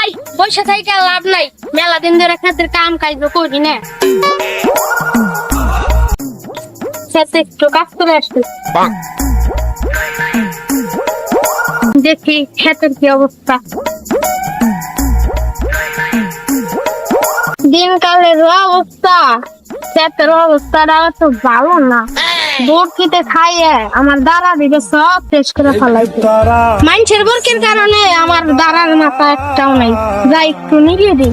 ভাই বসে থেকে লাভ নাই, মেলা দিন ধরে ক্ষেতের কাম কাজ করি না, খেতে একটু কাজ করে আসছি, দেখি ক্ষেতের কি অবস্থা। দিনকালের অবস্থা, ক্ষেতের অবস্থাটা তো ভালো না। বরকিতে খাইয়ে আমার দাঁড়া দিকে সব শেষ করে ফেলাইছে। মানুষের বরকির কারণে আমার দাঁড়ার মাথা একটাও নাই, যা একটু নিয়ে দিই।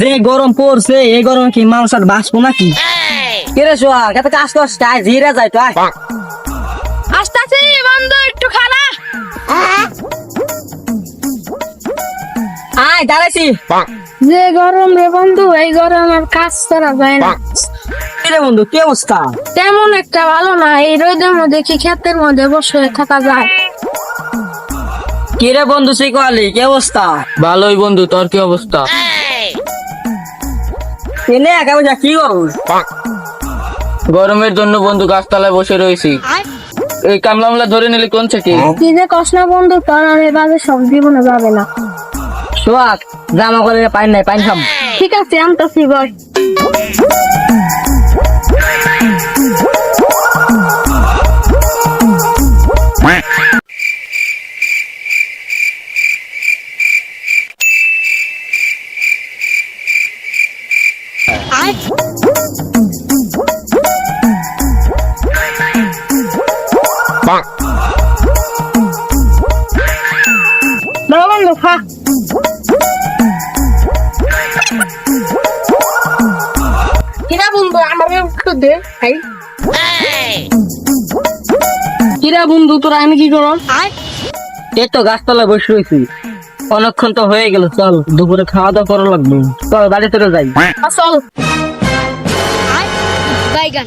যে গরম পড়ছে এই গরম কি মানুষ আর বাঁচবো নাকি? কেরে শোয়া কত কাজ করছে, আয় ধীরে যাই তো, আয় আসতেছি বন্ধু, একটু খানা। আয় দাঁড়াইছি। যে গরম রে বন্ধু, এই গরম আর কাজ করা যায় না। কিরে বন্ধু কি অবস্থা? তেমন একটা ভালো না, এই রোদের মধ্যে কি ক্ষেতের মধ্যে বসে থাকা যায়? কিরে বন্ধু শিকলি কি অবস্থা? ভালোই বন্ধু, তোর কি অবস্থা? এনে একা বসে কি করুস? গরমের জন্য বন্ধু গাছতলায় বসে রয়েছি। এই কামলা ধরে নিলে কোন থেকে? কি যে কষ্ট না বন্ধু, তোর আর এভাবে সব জীবনে যাবে না। সোয়াক জামা করে পাইন নাই, পাইন খাম। ঠিক আছে আনতেছি বয়। বন্ধু খা। কিরা বন্ধু আমার একটু দে ভাই। কিরে বন্ধু তোরা আমি কি করব? এই তো গাছতলায় বসে রয়েছি, অনেকক্ষণ তো হয়ে গেল, চল দুপুরে খাওয়া দাওয়া করা লাগবে, চল বাড়ি চলে যাই। চল বাইগান।